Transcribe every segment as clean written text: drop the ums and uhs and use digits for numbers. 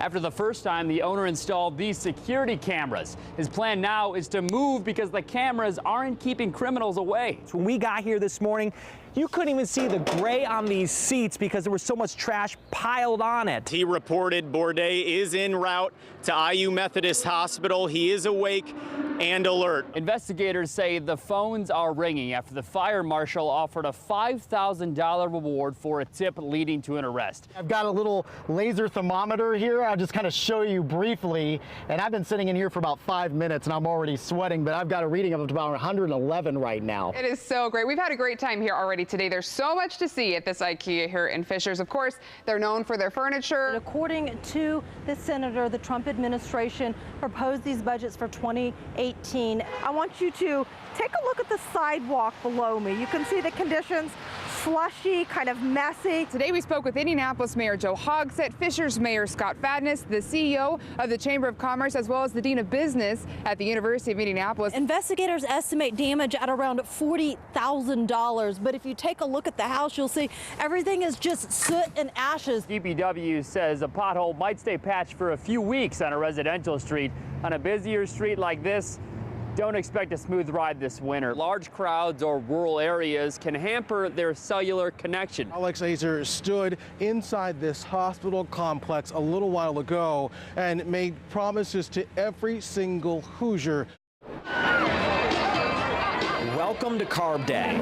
After the first time, the owner installed these security cameras. His plan now is to move because the cameras aren't keeping criminals away. When we got here this morning, you couldn't even see the gray on these seats because there was so much trash piled on it. He reported Bourdain is en route to IU Methodist Hospital. He is awake and alert. Investigators say the phones are ringing after the fire marshal offered a $5,000 reward for a tip leading to an arrest. I've got a little laser thermometer here. I'll just kind of show you briefly. And I've been sitting in here for about 5 minutes and I'm already sweating, but I've got a reading of about 111 right now. It is so great. We've had a great time here already today. There's so much to see at this IKEA here in Fishers. Of course, they're known for their furniture. According to the senator, the Trump administration proposed these budgets for 2018. I want you to take a look at the sidewalk below me. You can see the conditions, slushy, kind of messy. Today we spoke with Indianapolis Mayor Joe Hogsett, Fishers Mayor Scott Fadness, the CEO of the Chamber of Commerce, as well as the Dean of Business at the University of Indianapolis. Investigators estimate damage at around $40,000, but if you take a look at the house, you'll see everything is just soot and ashes. DPW says a pothole might stay patched for a few weeks on a residential street. On a busier street like this, don't expect a smooth ride this winter. Large crowds or rural areas can hamper their cellular connection. Alex Azar stood inside this hospital complex a little while ago and made promises to every single Hoosier. Welcome to Carb Day,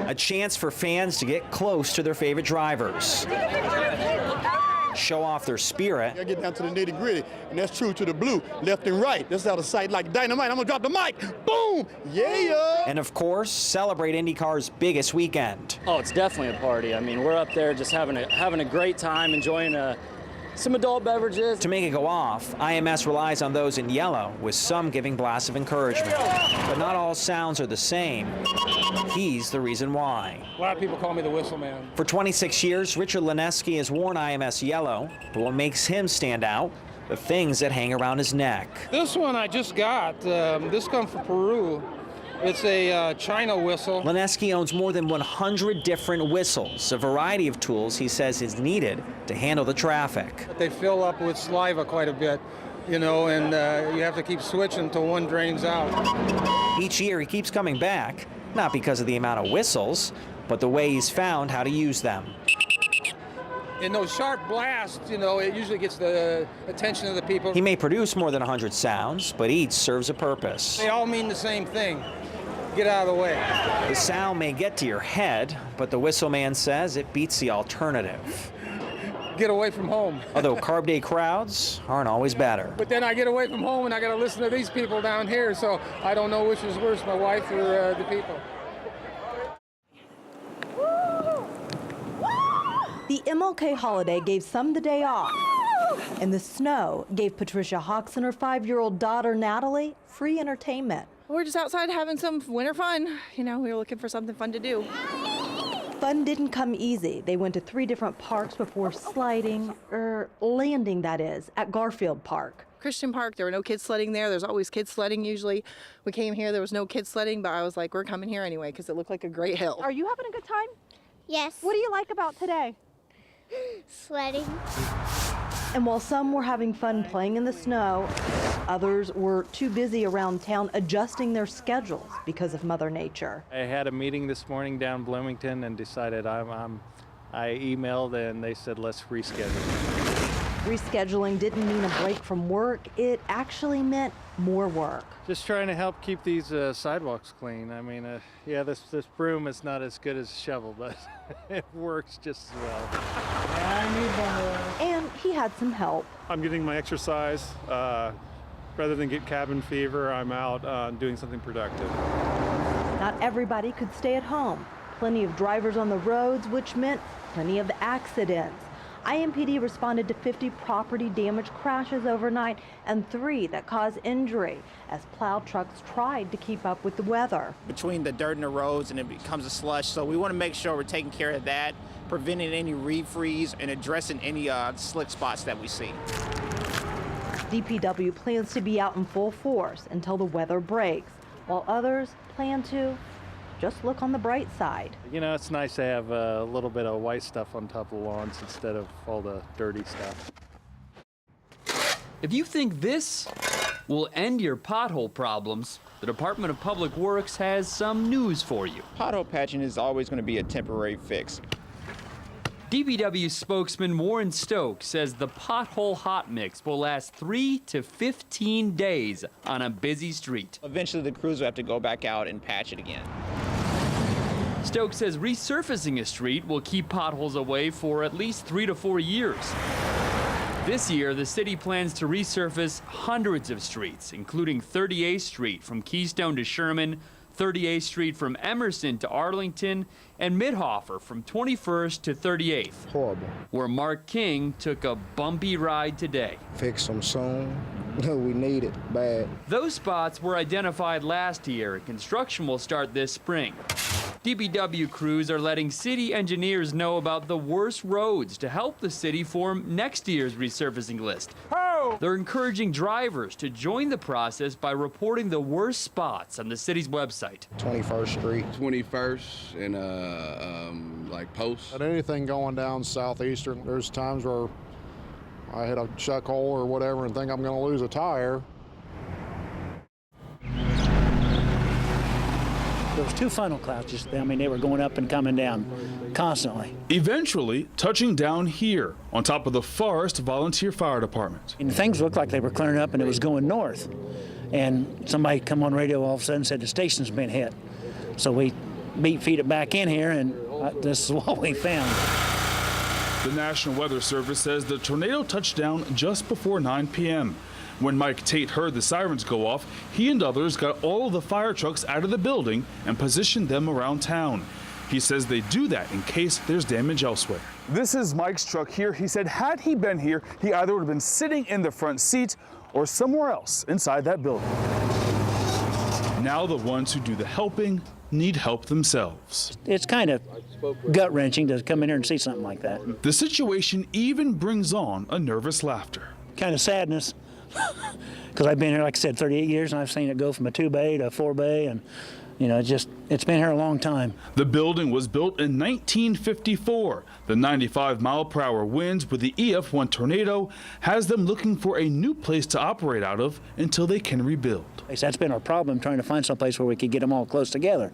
a chance for fans to get close to their favorite drivers, show off their spirit. I get down to the nitty gritty, and that's true to the blue, left and right. That's out of sight like dynamite. I'm gonna drop the mic. Boom! Yeah! And of course, celebrate IndyCar's biggest weekend. Oh, it's definitely a party. I mean, we're up there just having a great time, enjoying some adult beverages. To make it go off, IMS relies on those in yellow, with some giving blasts of encouragement. But not all sounds are the same. He's the reason why. A lot of people call me the whistle man. For 26 years, Richard Lineski has worn IMS yellow, but what makes him stand out? The things that hang around his neck. This one I just got. This comes from Peru. It's a China whistle. Lineski owns more than 100 different whistles, a variety of tools he says is needed to handle the traffic. They fill up with saliva quite a bit, you know, and you have to keep switching until one drains out. Each year he keeps coming back, not because of the amount of whistles, but the way he's found how to use them. In those sharp blasts, you know, it usually gets the attention of the people. He may produce more than 100 sounds, but each serves a purpose. They all mean the same thing. Get out of the way. The sound may get to your head, but the whistle man says it beats the alternative. Get away from home. Although Carb Day crowds aren't always better. But then I get away from home and I got to listen to these people down here, so I don't know which is worse, my wife or the people. The MLK holiday gave some the day off, and the snow gave Patricia Hawks and her 5-year-old daughter, Natalie, free entertainment. We're just outside having some winter fun. You know, we were looking for something fun to do. Fun didn't come easy. They went to 3 different parks before landing, that is, at Garfield Park. Christian Park, there were no kids sledding there. There's always kids sledding usually. We came here, there was no kids sledding, but I was like, we're coming here anyway because it looked like a great hill. Are you having a good time? Yes. What do you like about today? Sledding. And while some were having fun playing in the snow, others were too busy around town adjusting their schedules because of Mother Nature. I had a meeting this morning down Bloomington and decided I emailed and they said let's reschedule. Rescheduling didn't mean a break from work. It actually meant more work. Just trying to help keep these sidewalks clean. I mean, yeah, this broom is not as good as a shovel, but it works just as well. And he had some help. I'm getting my exercise. Rather than get cabin fever, I'm out doing something productive. Not everybody could stay at home. Plenty of drivers on the roads, which meant plenty of accidents. IMPD responded to 50 property damage crashes overnight and 3 that caused injury as plow trucks tried to keep up with the weather. Between the dirt and the roads and it becomes a slush, so we want to make sure we're taking care of that, preventing any refreeze and addressing any slick spots that we see. DPW plans to be out in full force until the weather breaks, while others plan to just look on the bright side. You know, it's nice to have a little bit of white stuff on top of the lawns instead of all the dirty stuff. If you think this will end your pothole problems, the Department of Public Works has some news for you. Pothole patching is always going to be a temporary fix. DPW spokesman Warren Stokes says the pothole hot mix will last 3 to 15 days on a busy street. Eventually the crews will have to go back out and patch it again. Stokes says resurfacing a street will keep potholes away for at least 3 to 4 years. This year, the city plans to resurface hundreds of streets, including 38th Street from Keystone to Sherman, 38th Street from Emerson to Arlington, and Midhofer from 21st to 38th. Horrible. Where Mark King took a bumpy ride today. Fix them soon. We need it bad. Those spots were identified last year. Construction will start this spring. DPW crews are letting city engineers know about the worst roads to help the city form next year's resurfacing list. Oh! They're encouraging drivers to join the process by reporting the worst spots on the city's website. 21st Street. 21st and like Post. At anything going down Southeastern, there's times where I hit a chuck hole or whatever and think I'm going to lose a tire. There was 2 funnel clouds just there. I mean, they were going up and coming down constantly. Eventually touching down here on top of the Forest Volunteer Fire Department. And things looked like they were clearing up and it was going north. And somebody come on radio all of a sudden and said the station's been hit. So we feed it back in here and this is what we found. The National Weather Service says the tornado touched down just before 9 p.m. When Mike Tate heard the sirens go off, he and others got all of the fire trucks out of the building and positioned them around town. He says they do that in case there's damage elsewhere. This is Mike's truck here. He said had he been here, he either would have been sitting in the front seat or somewhere else inside that building. Now the ones who do the helping need help themselves. It's kind of gut-wrenching to come in here and see something like that. The situation even brings on a nervous laughter. Kind of sadness. Because I've been here, like I said, 38 years, and I've seen it go from a 2-bay to a 4-bay, and you know, it's been here a long time. The building was built in 1954. The 95-mile-per-hour winds with the EF1 tornado has them looking for a new place to operate out of until they can rebuild. That's been our problem, trying to find some place where we could get them all close together.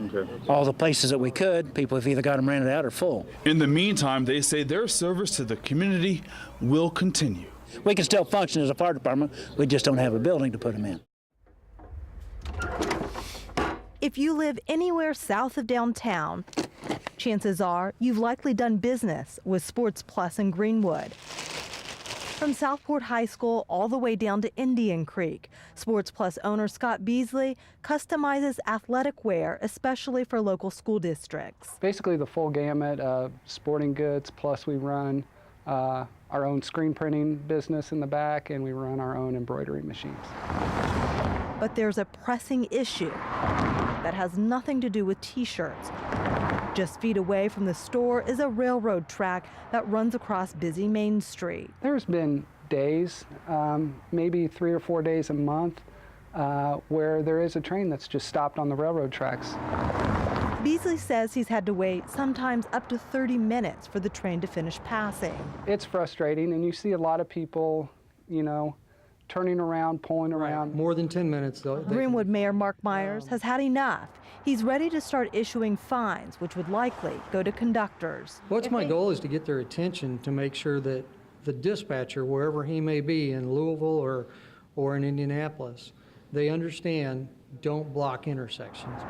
Okay. All the places that we could, people have either got them rented out or full. In the meantime, they say their service to the community will continue. We can still function as a fire department, we just don't have a building to put them in. If you live anywhere south of downtown, chances are you've likely done business with Sports Plus in Greenwood. From Southport High School all the way down to Indian Creek, Sports Plus owner Scott Beasley customizes athletic wear, especially for local school districts. Basically the full gamut of sporting goods, plus we run our own screen printing business in the back, and we run our own embroidery machines. But there's a pressing issue that has nothing to do with t-shirts. Just feet away from the store is a railroad track that runs across busy Main Street. There's been days, maybe 3 or 4 days a month, where there is a train that's just stopped on the railroad tracks. Beasley says he's had to wait sometimes up to 30 minutes for the train to finish passing. It's frustrating, and you see a lot of people, you know, turning around, pulling around. More than 10 minutes, though. Greenwood Mayor Mark Myers has had enough. He's ready to start issuing fines, which would likely go to conductors. What's my goal is to get their attention to make sure that the dispatcher, wherever he may be, in Louisville or in Indianapolis, they understand, don't block intersections.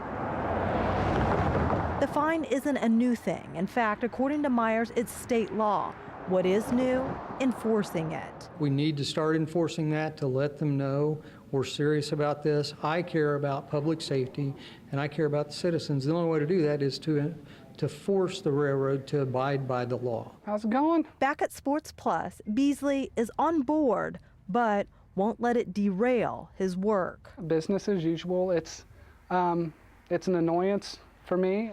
The fine isn't a new thing. In fact, according to Myers, it's state law. What is new? Enforcing it. We need to start enforcing that to let them know we're serious about this. I care about public safety, and I care about the citizens. The only way to do that is to force the railroad to abide by the law. How's it going? Back at Sports Plus, Beasley is on board, but won't let it derail his work. Business as usual. It's an annoyance for me.